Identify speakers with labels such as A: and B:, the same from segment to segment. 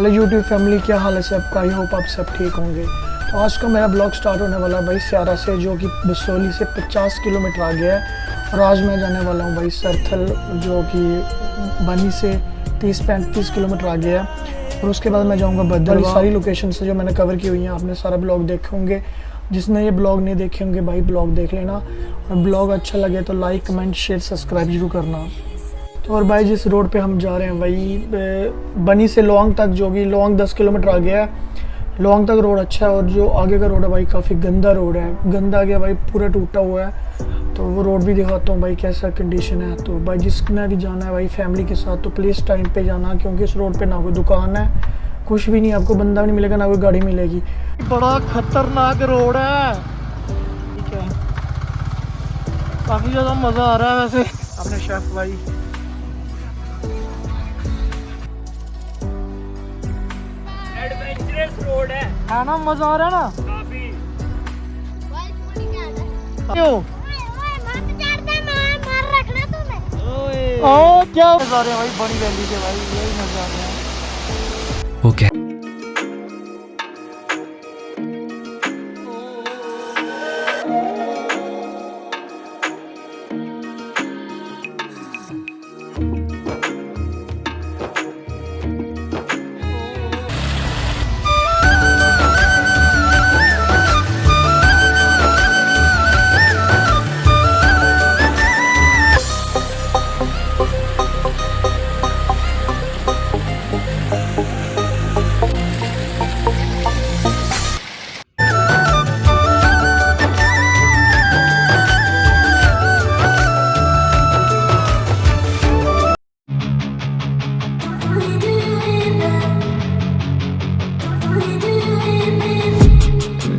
A: Hello YouTube family, क्या हाल है सबका। आई होप आप सब ठीक होंगे। तो आज का मेरा ब्लॉग स्टार्ट होने वाला है भाई स्यारा से, जो कि बसोली से 50 किलोमीटर आ गया है। और आज मैं जाने वाला हूँ भाई सरथल, जो कि बनी से 30-35 किलोमीटर आ गया है। और उसके बाद मैं जाऊँगा भद्रवाह। सारी लोकेशन से जो मैंने कवर की हुई हैं आपने सारा ब्लॉग देखे होंगे। जिसने ये ब्लॉग नहीं देखे होंगे भाई ब्लॉग देख लेना। और ब्लॉग अच्छा लगे तो लाइक कमेंट शेयर सब्सक्राइब जरूर करना। और भाई जिस रोड पे हम जा रहे हैं भाई बनी से लोंग तक, जो कि लोंग 10 किलोमीटर आ गया है। लोंग तक रोड अच्छा है और जो आगे का रोड है भाई काफ़ी गंदा रोड है। गंदा गया भाई, पूरा टूटा हुआ है। तो वो रोड भी दिखाता हूँ भाई कैसा कंडीशन है। तो भाई जिसने भी जाना है भाई फैमिली के साथ तो प्लीज़ टाइम पे जाना, क्योंकि इस रोड पे ना कोई दुकान है, कुछ भी नहीं, आपको बंदा भी नहीं मिलेगा, ना कोई गाड़ी मिलेगी। बड़ा खतरनाक रोड है, ठीक है। काफ़ी ज़्यादा मज़ा आ रहा है वैसे। अपने शेफ भाई
B: रोड है
A: ना, मजा आ रहा है ना
B: काफी।
A: क्यों
B: ओए
A: ओ क्या मजा आ रहे हैं भाई बड़ी वैली के, भाई यही मजा आ रहा है।
C: Okay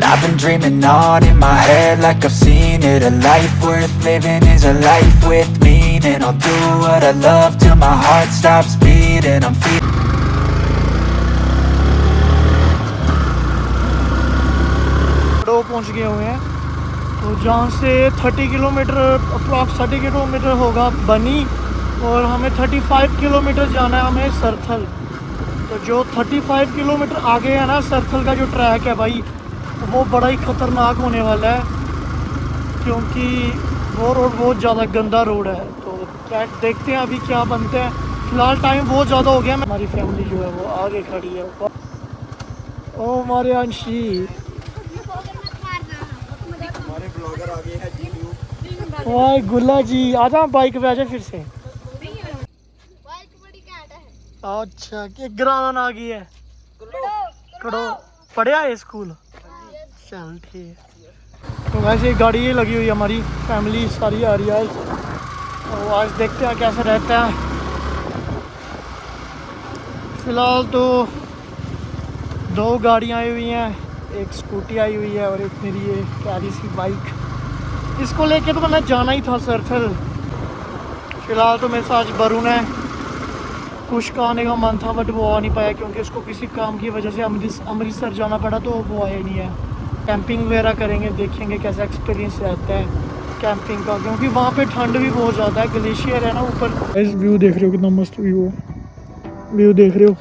D: I've been dreaming on in my head like I've seen it. A life worth living is a life with meaning. I'll do what I love till my heart stops beating. I'm feeling
A: पहुंच गए हुए हैं। तो जहाँ से 30 kilometre approx 30 kilometre होगा बनी, और हमें 35 किलोमीटर जाना है हमें सरथल। तो जो 35 किलोमीटर आगे है ना, सरथल का जो ट्रैक है भाई वो बड़ा ही ख़तरनाक होने वाला है, क्योंकि वो रोड बहुत ज़्यादा गंदा रोड है। तो ट्रैक देखते हैं अभी क्या बनते हैं। फ़िलहाल टाइम बहुत ज़्यादा हो गया। हमारी फैमिली जो है वो आगे खड़ी है। ओ हमारे अंशी, ओए गुल्ला जी आजा बाइक पे आजा फिर से। अच्छा कि ग्रान आ गई है कड़ो पढ़िया है स्कूल। चल ठीक है। तो वैसे गाड़ी ये लगी हुई है, हमारी फैमिली सारी आ रही है। तो आज देखते हैं कैसा रहता है। फ़िलहाल तो 2 गाड़ियाँ आई हुई हैं, एक स्कूटी आई हुई है और एक मेरी ये प्यारी सी बाइक। इसको लेके तो मैंने जाना ही था सरथल। फ़िलहाल तो मेरे साथ वरुण है। कुछ का आने का मन था बट वो आ नहीं पाया, क्योंकि उसको किसी काम की वजह से अमृतसर जाना पड़ा, तो वो आया नहीं है। कैंपिंग वगैरह करेंगे, देखेंगे कैसा एक्सपीरियंस रहता है कैंपिंग का, क्योंकि वहाँ पे ठंड भी बहुत ज़्यादा है। ग्लेशियर है ना ऊपर। इस व्यू देख रहे हो कितना मस्त व्यू है। व्यू देख रहे हो,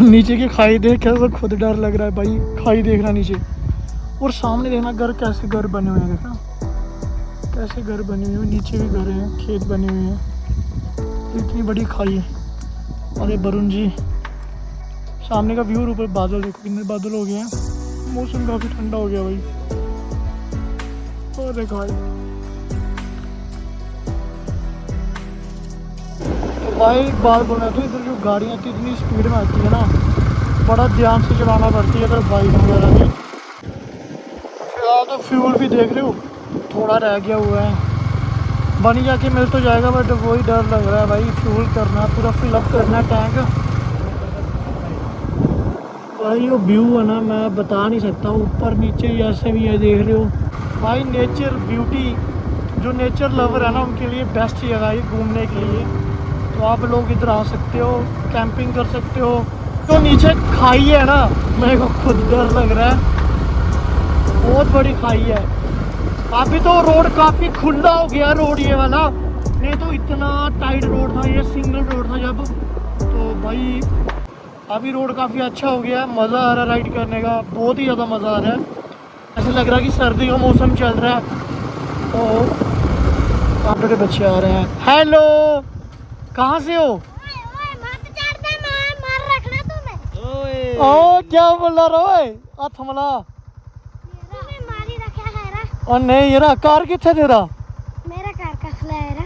A: नीचे की खाई देख कैसा खुद डर लग रहा है भाई। खाई देखना नीचे, और सामने देखना घर कैसे घर बने हुए हैं। देखना कैसे घर बने हुए हैं, नीचे भी घर हैं, खेत बने हुए हैं, इतनी बड़ी खाई है। अरे वरुण जी सामने का व्यू, ऊपर बादल देखो कितने बादल हो गए हैं। मौसम काफ़ी ठंडा हो गया भाई। और देखो भाई, तो भाई एक बात बोल रहा था, इधर जो गाड़ियाँ इतनी स्पीड में आती है ना, बड़ा ध्यान से चलाना पड़ती है अगर बाइक वगैरह भी। फिलहाल तो फ्यूल भी देख रहे हो थोड़ा रह गया हुआ है। बनी जाके मिल तो जाएगा बट वही डर लग रहा है भाई। फ्यूल करना, पूरा फिलअप करना टैंक। भाई वो व्यू है ना, मैं बता नहीं सकता। ऊपर नीचे जैसे भी है देख रहे हो भाई। नेचर ब्यूटी, जो नेचर लवर है ना उनके लिए बेस्ट जगह है घूमने के लिए। तो आप लोग इधर आ सकते हो, कैंपिंग कर सकते हो। तो नीचे खाई है ना, मेरे को खुद डर लग रहा है, बहुत बड़ी खाई है। अभी तो रोड काफ़ी खुला हो गया रोड ये वाला, नहीं तो इतना टाइट रोड था, ये सिंगल रोड था जब। तो भाई अभी रोड काफ़ी अच्छा हो गया है, मज़ा आ रहा है राइड करने का, बहुत ही ज़्यादा मज़ा आ रहा है। ऐसे लग रहा है कि सर्दी का मौसम चल रहा है। तो आप के बच्चे आ रहे हैं। हेलो, कहाँ से हो? ओ क्या बोल रहा है? थमला और नहीं ये रहा कार किथे तेरा?
B: मेरा कार का खला है रा।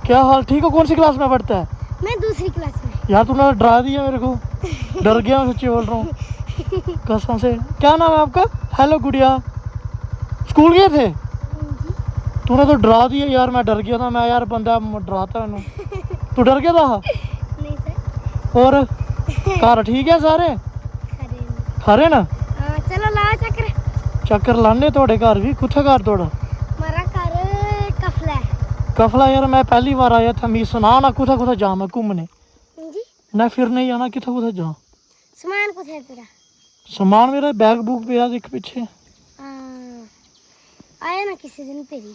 A: क्या हाल, ठीक हो? कौन सी क्लास में पढ़ता है?
B: मैं दूसरी क्लास में।
A: यार तूने डरा दिया मेरे को, डर गया मैं, सच्ची बोल रहा हूँ कसम से। क्या नाम है आपका? हेलो गुड़िया, स्कूल गए थे? तूने तो डरा दिया यार, मैं डर गया था। मैं यार बंदा डराता मैनू, तू डर गया था?
B: नहीं सर।
A: और घर ठीक है सारे? खरे ना?
B: चलो लाओ चक्कर।
A: चक्कर लाने थोड़े घर भी। कुत्थे घर थोड़ा?
B: मेरा घर कफला है।
A: कफला? यार मैं पहली बार आया था। मी सुना ना कुत्थे कुत्थे जा मैं घूमने
B: जी
A: ना, फिर नहीं आना किथे कुत्थे जा।
B: सामान कुछ है तेरा?
A: सामान मेरा बैग बुक पे यार एक पीछे।
B: आया ना किसी दिन पेरी?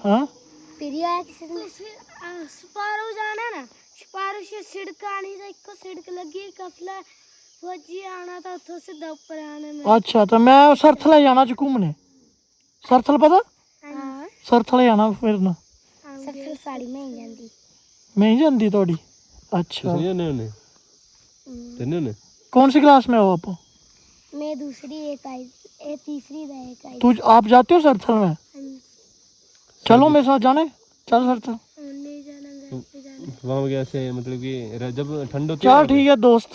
A: हाँ
B: पेरी आया किसी दिन। सुपारो जाना ना, सुपारो से सड़क आनी था, एक सड़क लगी कफला फौजी आना था, उतो से ऊपर आने में।
A: अच्छा, तो मैं सरथला जाना च घूमने। सरथल पता?
B: हाँ
A: सरथल जाना फिर ना।
B: सरथल साड़ी में ही जाती।
A: मैं ही जाती थोड़ी। अच्छा,
B: ने
A: कौन सी क्लास में हो आप?
B: मैं दूसरी, एक आई, एक तीसरी दा, एक आई।
A: तू आप जाते हो सरथल में? चलो मेरे साथ जाने, चल सरथल।
B: नहीं जाना, घर पे जाना।
C: वहाँ कैसे मतलब कि जब ठंड होती है?
A: चल ठीक है दोस्त।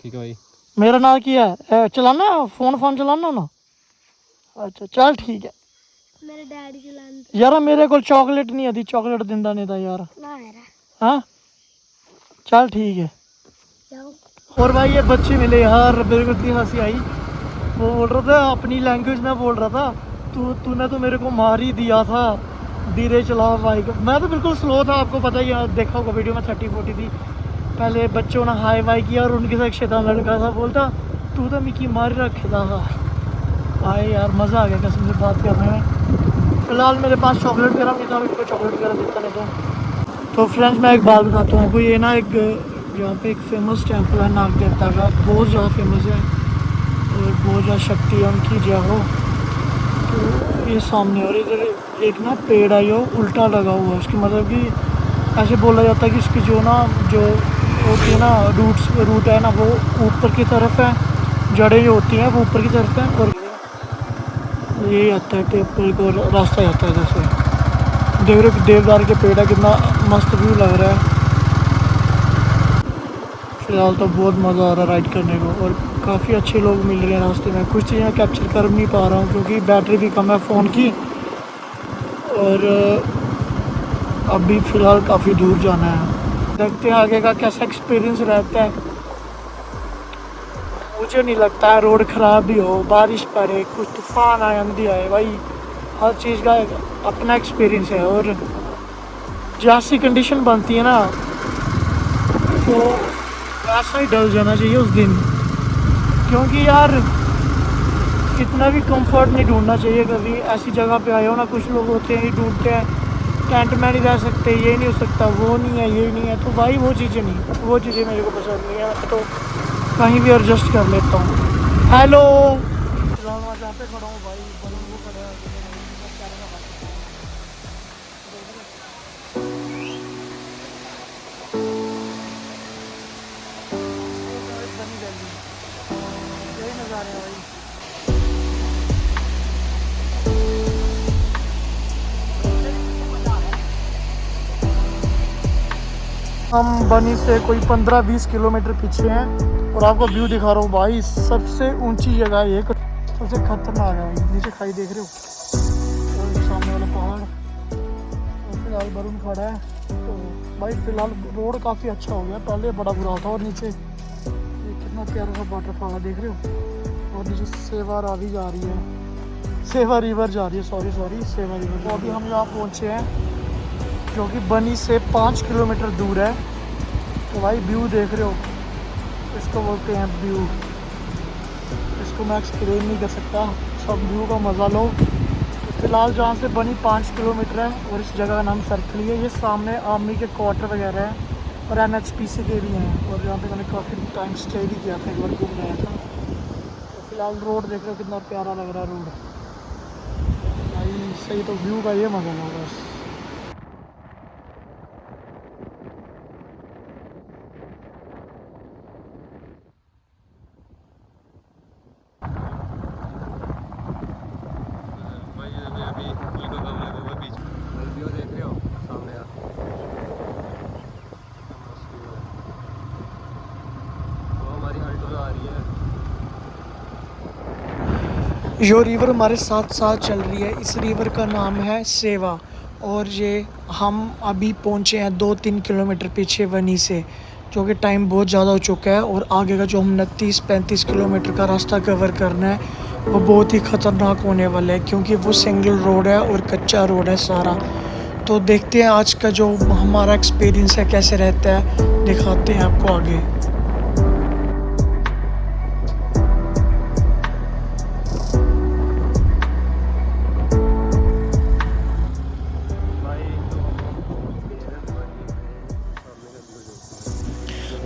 C: ठीक है भाई।
A: मेरा नाम क्या है? चलाना फोन चलाना ना? अच्छा चल ठीक है।
B: मेरे डैडी चलाते
A: यार मेरे को चॉकलेट नहीं आती, चॉकलेट दिंदा नहीं था यार।
B: ना मेरा।
A: हाँ चल ठीक है।
B: जाओ।
A: और भाई ये बच्चे मिले यार, मेरे को इतनी हंसी आई। वो बोल रहा था अपनी लैंग्वेज में, बोल रहा था तूने तो मेरे को मार ही दिया था, धीरे चलाओ बाइक। मैं तो बिल्कुल स्लो था, आपको पता ही है, देखा होगा वीडियो में 30-40 थी। पहले बच्चों ने हाई वाई किया और उनके साथ एक शैतान लड़का था, बोलता तू तो मिकी मार रखे था। आए यार मज़ा आ गया कसम से बात करने में। फिलहाल मेरे पास चॉकलेट वगैरह नहीं था, मेरे चॉकलेट वगैरह देता नहीं। तो फ्रेंड्स मैं एक बात बताता हूँ आपको, ये ना एक यहाँ पे एक फेमस टेम्पल है नाग देवता का, बहुत ज़्यादा फेमस है और बहुत ज़्यादा शक्ति है उनकी, जय हो। तो ये सामने और इधर एक ना पेड़ है, ये उल्टा लगा हुआ है। उसकी मतलब कि ऐसे बोला जाता है कि इसकी जो होती है ना रूट है ना, वो ऊपर की तरफ है, जड़ें जो होती हैं वो ऊपर की तरफ है। और ये आता है टेम्पल को, रास्ता जाता है जैसे देवदार के पेड़ है, कितना मस्त व्यू लग रहा है। फिलहाल तो बहुत मज़ा आ रहा है राइड करने को, और काफ़ी अच्छे लोग मिल रहे हैं रास्ते में। कुछ चीज़ें कैप्चर कर नहीं पा रहा हूँ क्योंकि बैटरी भी कम है फ़ोन की, और अभी फ़िलहाल काफ़ी दूर जाना है। देखते हैं आगे का कैसा एक्सपीरियंस रहता है। मुझे नहीं लगता है रोड ख़राब भी हो, बारिश पड़े, कुछ तूफ़ान आए, आंधी आए, भाई हर चीज़ का अपना एक्सपीरियंस है। और जैसी कंडीशन बनती है ना, तो ऐसा ही डल जाना चाहिए उस दिन, क्योंकि यार इतना भी कंफर्ट नहीं ढूंढना चाहिए। कभी ऐसी जगह पे आए हो ना, कुछ लोग होते हैं ढूंढते हैं टेंट में नहीं रह सकते, ये नहीं हो सकता, वो नहीं है, ये नहीं है। तो भाई वो चीज़ें नहीं, वो चीज़ें मेरे को पसंद नहीं है। तो कहीं भी एडजस्ट कर लेता हूँ। हेलो, जहाँ पे खड़ा हूँ भाई, वो खड़ा है। यही नज़ारे हैं भाई। हम बनी से कोई 15-20 किलोमीटर पीछे हैं और आपको व्यू दिखा रहा हूँ भाई। सबसे ऊंची जगह ये, सबसे खतरनाक है भाई। नीचे खाई देख रहे हो और सामने वाला पहाड़, और फिलहाल वरुण खड़ा है। तो भाई फिलहाल रोड काफ़ी अच्छा हो गया, पहले बड़ा बुरा था। और नीचे ये कितना प्यारा सा वाटरफॉल है, देख रहे हो। और नीचे सेवा रावी जा रही है, सेवा रिवर जा रही है, सॉरी सेवा रिवर। तो अभी हम यहाँ पहुँचे हैं जो कि बनी से 5 किलोमीटर दूर है। तो भाई व्यू देख रहे हो, इसको बोलते हैं व्यू, इसको मैं एक्सप्लेन नहीं कर सकता। सब व्यू का मज़ा लो। तो फिलहाल जहाँ से बनी 5 किलोमीटर है और इस जगह का नाम सरथली है। ये सामने आर्मी के क्वार्टर वगैरह है और NHPC के भी हैं, और यहाँ पे मैंने काफ़ी टाइम स्टे भी किया था, एक बार घूम गया था। तो फिलहाल रोड देख रहे हो कितना प्यारा लग रहा है रोड भाई, सही। तो व्यू का ये मजा है बस।
C: भाई अभी पुल का काम लगा हुआ बीच में, व्यू देख रहे हो सामने यार, वो हमारी अल्टो आ रही है।
A: यो रिवर हमारे साथ साथ चल रही है। इस रिवर का नाम है सेवा, और ये हम अभी पहुंचे हैं 2-3 किलोमीटर पीछे वनी से, जो कि टाइम बहुत ज़्यादा हो चुका है। और आगे का जो हम 29-35 किलोमीटर का रास्ता कवर करना है वो बहुत ही ख़तरनाक होने वाला है, क्योंकि वो सिंगल रोड है और कच्चा रोड है सारा। तो देखते हैं आज का जो हमारा एक्सपीरियंस है कैसे रहता है, दिखाते हैं आपको आगे।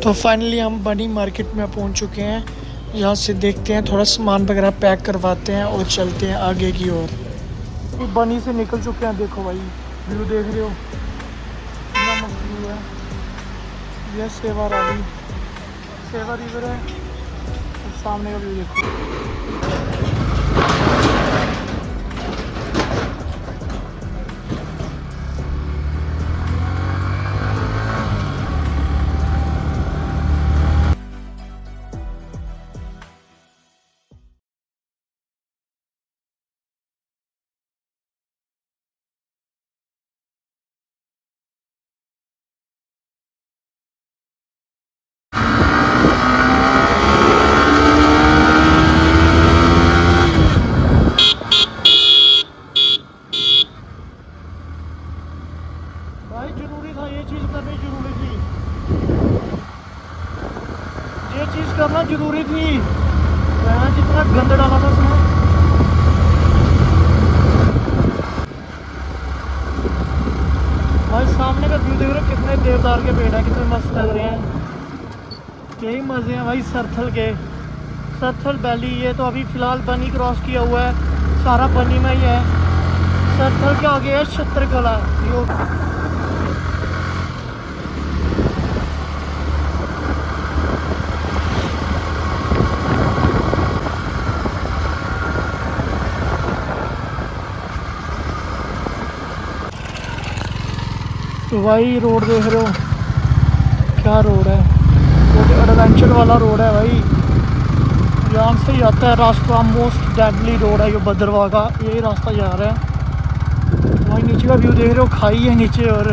A: तो फाइनली हम बनी मार्केट में पहुंच चुके हैं। यहाँ से देखते हैं, थोड़ा सामान वगैरह पैक करवाते हैं और चलते हैं आगे की ओर। बनी से निकल चुके हैं, देखो भाई व्यू देख रहे हो कितना मस्त व्यू है। यह सेवा रिवर है, और सामने का व्यू देखो। भाई जरूरी था, ये चीज़ करनी जरूरी थी, ये चीज़ करना जरूरी थी। मैंने जितना गंद डाला था उसमें। भाई सामने का व्यू देख रहे हो, कितने देवदार के पेड़ हैं, कितने मस्त लग रहे हैं। यही मज़े हैं भाई सरथल के, सरथल वैली। ये तो अभी फ़िलहाल बनी क्रॉस किया हुआ है, सारा बनी में ही है। सरथल के आगे है छत्रकला। तो भाई रोड देख रहे हो, क्या रोड है, बहुत एडवेंचर वाला रोड है भाई। यहाँ से ही आता है रास्ता, मोस्ट डेडली रोड है ये भद्रवाह का, यही रास्ता जा रहा है। भाई नीचे का व्यू देख रहे हो, खाई है नीचे, और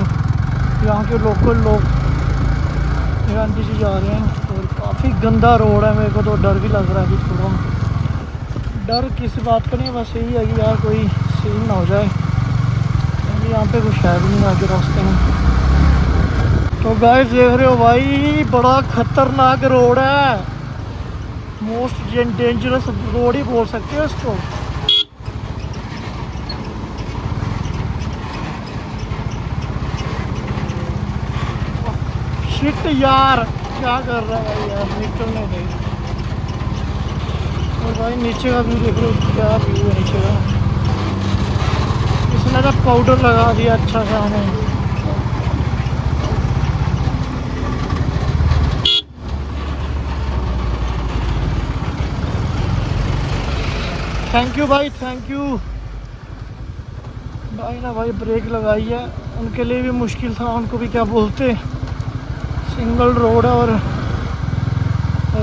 A: यहाँ के लोकल लोग यहाँ नीचे जा रहे हैं। और काफ़ी गंदा रोड है, मेरे को तो डर भी लग रहा है कि थोड़ा। डर किसी बात का नहीं है, बस यही है कि यार कोई सीन ना हो जाए। यहाँ पे कुछ है भी नहीं आगे रास्ते में। तो गाइस देख रहे हो भाई, बड़ा खतरनाक रोड है, मोस्ट डेंजरस रोड ही बोल सकते हो इसको। शिट यार, क्या कर रहा है भाई यार, निकलने दे। और भाई नीचे का व्यू देख रहे हो, क्या व्यू है नीचे का। इसने तो पाउडर लगा दिया अच्छा सा हमें। थैंक यू भाई, थैंक यू भाई। ना भाई ब्रेक लगाई है, उनके लिए भी मुश्किल था, उनको भी क्या बोलते। सिंगल रोड है, और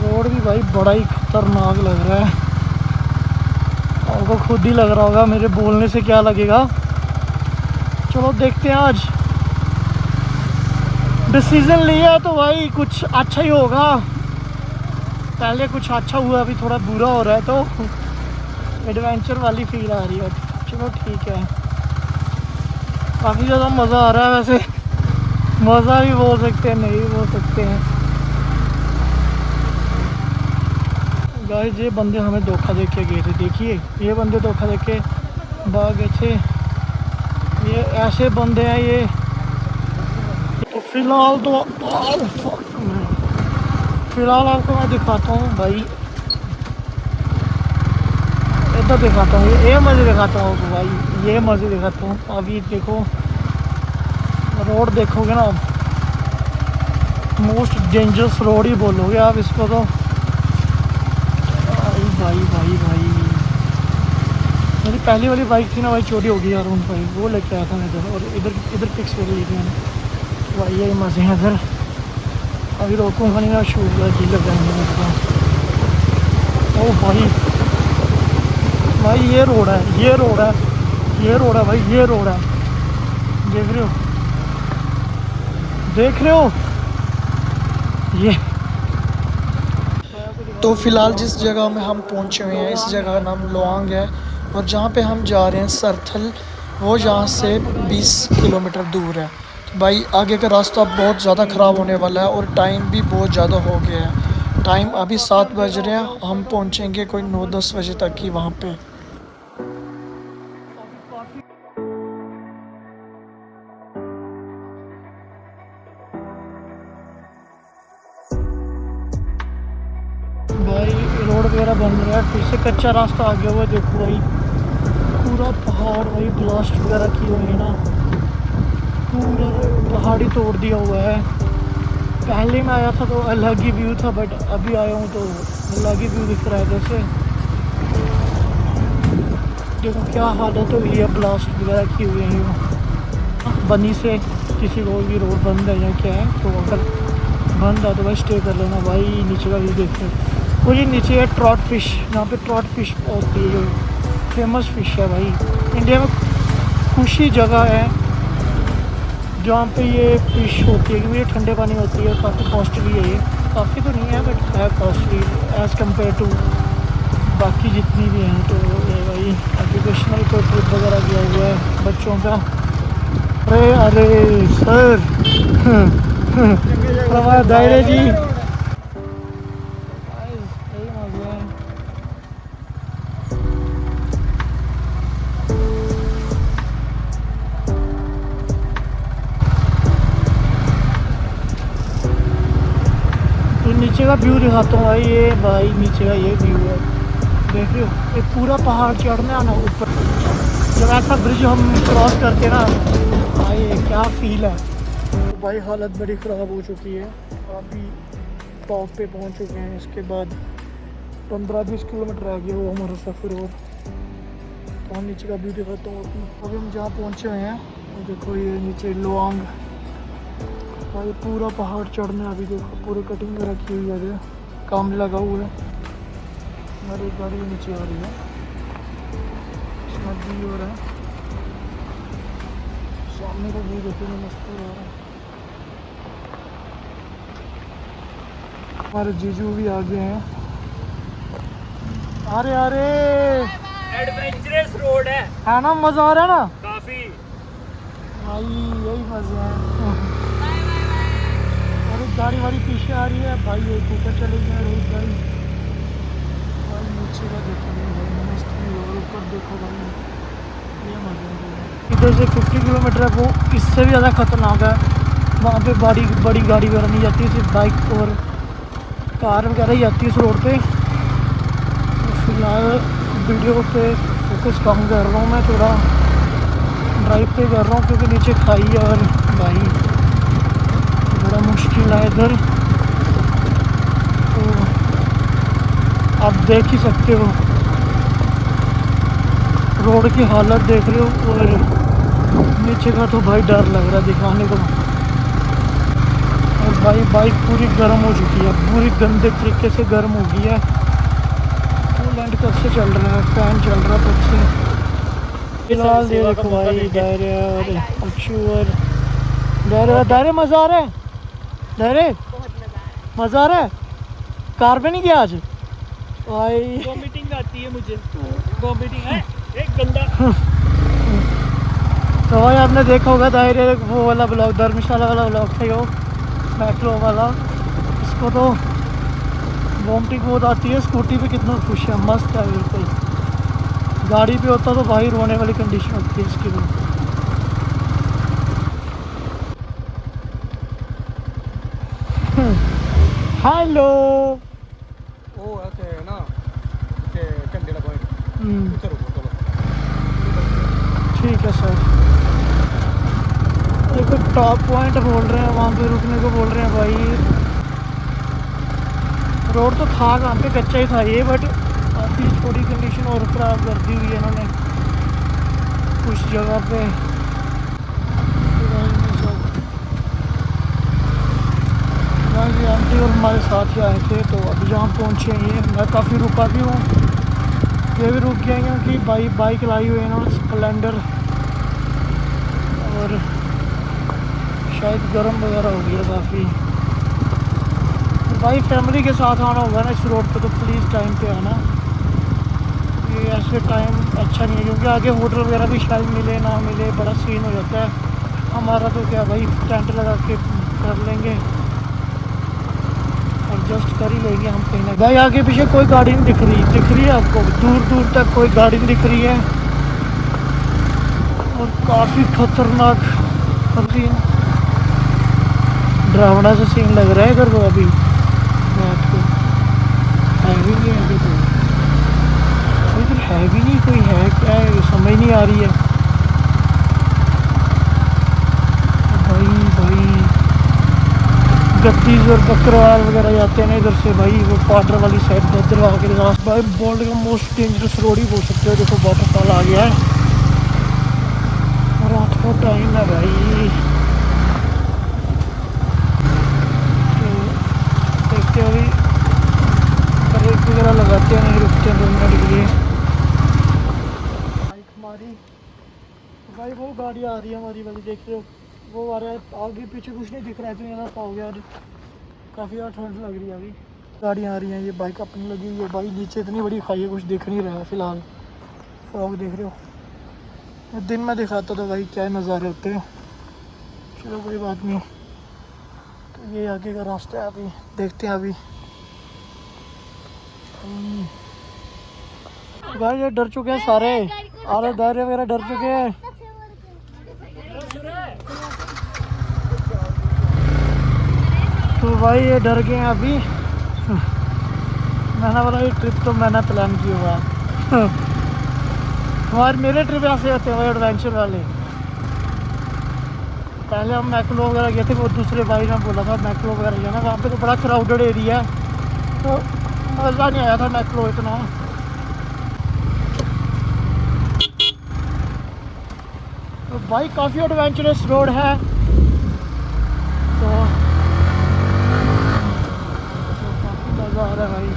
A: रोड भी भाई बड़ा ही खतरनाक लग रहा है। आपको खुद ही लग रहा होगा, मेरे बोलने से क्या लगेगा। चलो देखते हैं, आज डिसीज़न लिया तो भाई कुछ अच्छा ही होगा। पहले कुछ अच्छा हुआ, अभी थोड़ा बुरा हो रहा है, तो एडवेंचर वाली फील आ रही है। चलो ठीक है, काफ़ी ज़्यादा मज़ा आ रहा है। वैसे मज़ा भी बोल सकते हैं, नहीं भी बोल सकते हैं। गाइस ये बंदे हमें धोखा दे के गए थे, देखिए ये बंदे धोखा दे के भाग गए थे। ये ऐसे बंदे हैं ये। तो फिलहाल तो फिलहाल आपको मैं दिखाता हूँ भाई, इधर दिखाता हूँ, ये मज़े दिखाता हूँ आपको भाई, ये मज़े दिखाता हूँ। अभी देखो रोड देखोगे ना, मोस्ट डेंजरस रोड ही बोलोगे आप इसको तो। भाई भाई भाई भाई मेरी पहली वाली बाइक थी ना भाई, चोरी हो गई यार उन भाई, वो लेके आया था मैं इधर, और इधर इधर पिक्स हो गई थी मैंने भाई, यही मज़े हैं इधर। अभी रोकूंगा नहीं ना, शूट जी लग जाएंगे मेरे को। ओ भाई भाई ये रोड है, ये रोड है, ये रोड है भाई, ये रोड है, देख रहे हो, देख रहे हो ये। तो फ़िलहाल जिस जगह में हम पहुंचे हुए हैं, इस जगह का नाम लोआंग है, और जहां पे हम जा रहे हैं सरथल, वो यहाँ से 20 किलोमीटर दूर है। तो भाई आगे का रास्ता बहुत ज़्यादा ख़राब होने वाला है, और टाइम भी बहुत ज़्यादा हो गया है। टाइम अभी 7 बज रहे हैं, हम पहुंचेंगे कोई 9-10 बजे तक ही वहाँ पे। भाई रोड वगैरह बन रहा है, फिर से कच्चा रास्ता आ गया हुआ है, देखो भाई पूरा पहाड़ भाई ब्लास्ट वगैरह की हुई है ना, पूरा पहाड़ी तोड़ दिया हुआ है। पहले मैं आया था तो अलग ही व्यू था, बट अभी आया हूँ तो अलग ही व्यू दिख रहा है। जैसे देखो क्या हालत हुई है, ब्लास्ट वगैरह की हुई है बनी से। किसी को भी रोड बंद है या क्या है, तो अगर बंद है तो भाई स्टे कर लेना भाई। नीचे का व्यू देखते हैं, वो ये नीचे है ट्रॉट फिश, यहाँ पे ट्रॉट फिश होती है, जो फेमस फिश है भाई इंडिया में। खुशी जगह है जहाँ पे ये फिश होती है, क्योंकि ये ठंडे पानी होती है, काफ़ी कॉस्टली है ये, काफ़ी तो नहीं है बट है कॉस्टली एज़ कम्पेयर टू बाकी जितनी भी हैं। तो ये भाई एजुकेशनल कोई ट्रिप वगैरह किया हुआ है बच्चों का। अरे अरे सर हमारे दायरे जी, नीचे का व्यू दिखाता हूँ भाई, ये भाई नीचे का ये व्यू है, देख रहे हो, ये पूरा पहाड़ चढ़ने आना ऊपर। जब ऐसा ब्रिज हम क्रॉस करके ना भाई क्या फील है। तो भाई हालत बड़ी ख़राब हो चुकी है, अभी टॉप पे पहुँच चुके हैं। इसके बाद 15-20 किलोमीटर रह गया वो हमारा सफ़र। और तो हम नीचे का व्यू दिखाता हूँ अभी हम जहाँ पहुँचे हुए हैं, देखो ये नीचे लोआंग भाई, पूरा पहाड़ चढ़ने अभी देखो, पूरी कटिंग में रखी हुई है, काम लगा हुआ है। हमारी गाड़ी नीचे आ रही है, इसमें व्यू हो रहा है, सामने का व्यू देखने में मस्त हो रहा है। हमारे जीजू भी आ गए हैं। अरे अरे
C: एडवेंचरस रोड है
A: ना, मज़ा आ रहा है ना
C: काफी
A: भाई, यही मज़े हैं। गाड़ी वाड़ी पीछे आ रही है भाई, ये ऊपर चले गए रोड गाड़ी भाई। नीचे का देखो भाई मस्त व्यू, और ऊपर देखो भाई ये मजा। इधर से 50 किलोमीटर है, वो इससे भी ज़्यादा खतरनाक है। वहाँ पे बड़ी गाड़ी वगैरह नहीं जाती, सिर्फ बाइक और कार वगैरह ही आती है इस रोड पे। तो फिलहाल वीडियो पे फोकस कम कर रहा हूँ मैं, थोड़ा ड्राइव पे कर रहा हूँ, क्योंकि नीचे खाई है और भाई बड़ा मुश्किल है इधर। तो आप देख ही सकते हो रोड की हालत, देख रहे हो, और नीचे का तो भाई डर लग रहा है दिखाने को। और भाई बाइक पूरी गर्म हो चुकी है, पूरी गंदे तरीके से गर्म हो गई है। कूलेंट कब से चल रहा है, फैन चल रहा है कब से। फिलहाल देखो भाई दायरे और अक्षु और दायरे मज़ा आ रहा है, दायरे मज़ा आ रहा है। कार पे नहीं गया आज भाई,
C: वॉमिटिंग आती है मुझे, वॉमिटिंग है एक गंदा।
A: तो भाई आपने देखा होगा दायरे वो वाला ब्लॉग, धर्मशाला वाला ब्लॉग था वो मैक्रो वाला, इसको तो वॉमिटिंग बहुत आती है। स्कूटी पे कितना खुश है, मस्त है बिल्कुल। गाड़ी पे होता तो भाई रोने वाली कंडीशन होती है इसकी भी। हेलो।
C: ਉਹ ਇੱਥੇ ਨਾ ਕਿ ਝੰਡੇ ਦਾ ਪੁਆਇੰਟ ਉੱਥੇ ਰੁਕੋ ਚਲੋ।
A: ठीक है सर। देखो टॉप पॉइंट बोल रहे हैं, वहाँ पे रुकने को बोल रहे हैं भाई। रोड तो था कहाँ पे, कच्चा ही था ये, बट काफ़ी थोड़ी कंडीशन और ख़राब कर दी हुई है इन्होंने कुछ जगह पे। ये आंटी और हमारे साथ ही आए थे, तो अभी जहाँ पहुँचे ये मैं काफ़ी रुका भी हूँ, ये भी रुक गए क्योंकि बाइक लाई हुई है इन्होंने स्प्लेंडर, और शायद गर्म वगैरह हो गया काफ़ी। भाई फैमिली के साथ आना होगा ना इस रोड पे, तो प्लीज़ टाइम पे आना। ये ऐसे टाइम अच्छा नहीं है क्योंकि आगे होटल वगैरह भी शायद मिले ना मिले, बड़ा सीन हो जाता है। हमारा तो क्या भाई टेंट लगा के कर लेंगे, एडजस्ट कर ही लेंगे हम कहीं ना। भाई आगे पीछे कोई गाड़ी नहीं दिख रही है आपको, दूर दूर तक कोई गाड़ी नहीं दिख रही है, और काफ़ी खतरनाक सीन, डरावना सा सीन लग रहा है इधर को। अभी रात को है भी नहीं, अभी तो इधर है भी नहीं, कोई है क्या है समझ नहीं आ रही है भाई। गद्दीज और बकरवाल वगैरह जाते हैं ना इधर से भाई, वो पाटर वाली साइड भद्रवाह के रास भाई। वर्ल्ड का मोस्ट डेंजरस रोड ही बोल सकते हो। देखो वाटरफॉल आ गया है, रात का टाइम है भाई। देखते अभी ब्रेक वगैरह लगाते हैं, नहीं रुकते हैं 2 मिनट के लिए। बाइक हमारी भाई, वो गाड़ी आ रही है हमारी वाली, देख रहे हो वो आ रहा है, आगे पीछे कुछ नहीं दिख रहा है, तो यहाँ पाओगे यार काफ़ी ज़्यादा ठंड लग रही है। अभी गाड़ियाँ आ रही हैं, ये बाइक अपनी लगी हुई है भाई। नीचे इतनी बड़ी खाई है, कुछ दिख नहीं रहा है फ़िलहाल। फॉग देख रहे हो, दिन में दिखाता था भाई क्या नज़ारे होते हैं। चलो कोई बात नहीं, तो ये आगे का रास्ता है, अभी देखते हैं। अभी भाई ये डर चुके हैं सारे, आले दायरे वगैरह डर चुके हैं। तो भाई ये डर गए हैं अभी। मैंने बोला ये ट्रिप तो मैंने प्लान किया हुआ है। हमारे मेरे ट्रिप ऐसे होते हैं भाई, एडवेंचर वाले। पहले हम मैक्लो वगैरह गए थे, वो दूसरे भाई ने बोला था मैक्लो वगैरह जाना, वहाँ पे तो बड़ा क्राउडेड एरिया है, तो मज़ा नहीं आया था मैक्लो इतना। तो भाई काफ़ी एडवेंचरस रोड है, तो काफ़ी मज़ा आ रहा है भाई।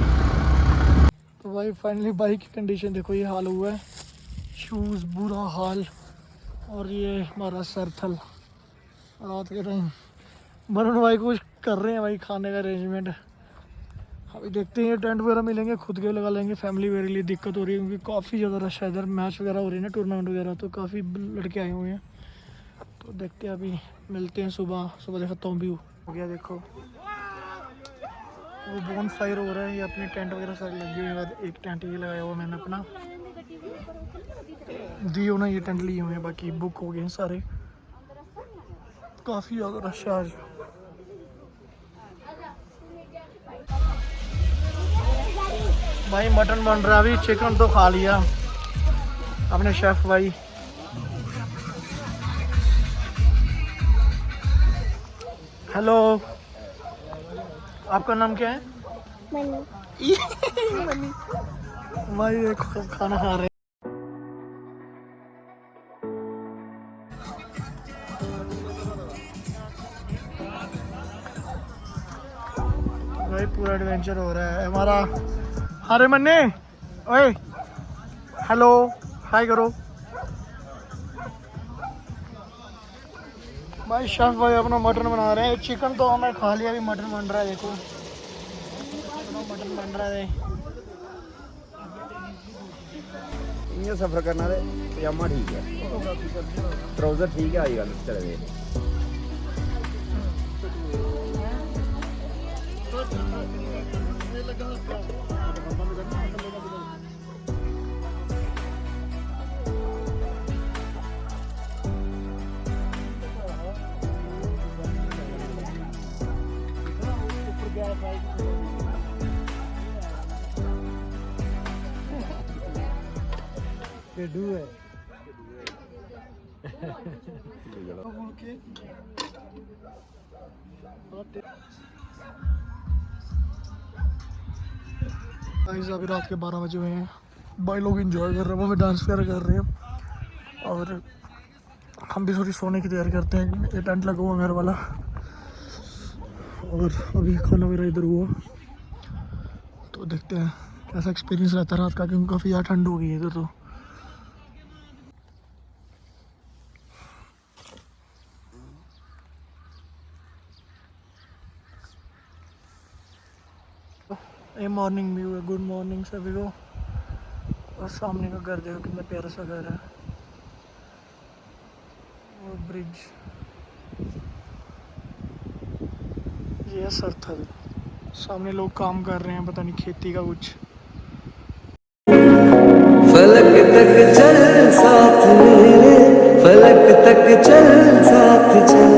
A: तो भाई फाइनली बाइक की कंडीशन देखो, ये हाल हुआ है, शूज़ बुरा हाल, और ये हमारा सरथल रात के टाइम। वरुण भाई कुछ कर रहे हैं भाई, खाने का अरेंजमेंट। अभी देखते हैं, टेंट वगैरह मिलेंगे, खुद के लगा लेंगे। फैमिली वगैरह के लिए दिक्कत हो रही है क्योंकि काफ़ी ज़्यादा रश है इधर, मैच वगैरह हो रही है ना, टूर्नामेंट वगैरह, तो काफ़ी लड़के आए हुए हैं। तो देखते हैं, अभी मिलते हैं सुबह। देखता हूँ व्यू हो गया, देखो वो बोन फायर हो रहा है। ये अपनी टेंट वगैरह सारी लगी हुई है, एक टेंट ये लगाया हुआ मैंने अपना, दियो ना ये टेंट लिए हुए हैं, बाकी बुक हो गए हैं सारे। काफ़ी ज़्यादा रश है आज। भाई मटन बन रहा है अभी, चिकन तो खा लिया अपने शेफ भाई। हेलो, आपका नाम क्या है? मनी। भाई देखो खाना खा रहे हैं। भाई पूरा एडवेंचर हो रहा है हमारा। अरे मन्ने, ओए हेलो, हाय करो। भाई शेफ भाई अपना मटन बना रहे हैं। चिकन तो हमें खा लिया, अभी मटन बन रहा है, देखो मटन बन रहा है।
E: इ'यां सफर करना ते पजामा ठीक है, ट्राउजर ठीक है, अजकल चले दे।
C: पेडू है
A: गाइस अभी रात के 12 बजे हुए हैं। भाई लोग एंजॉय कर रहे हैं, वो भी डांस वगैरह कर रहे हैं और हम भी थोड़ी सोने की तैयारी करते हैं। ये टेंट लगा हुआ घर वाला और अभी खाना वगैरह इधर हुआ तो देखते हैं कैसा एक्सपीरियंस रहता है रात का, क्योंकि काफ़ी ज़्यादा ठंड हो गई है इधर। तो ये मॉर्निंग व्यू है। गुड मॉर्निंग सभी को। और सामने का घर देखो कितना प्यारा सा घर है, वो ब्रिज। ये है सरथल। सामने लोग काम कर रहे हैं, पता नहीं खेती का कुछ।
F: फलक तक चल साथ मेरे, फलक तक चल साथ चल।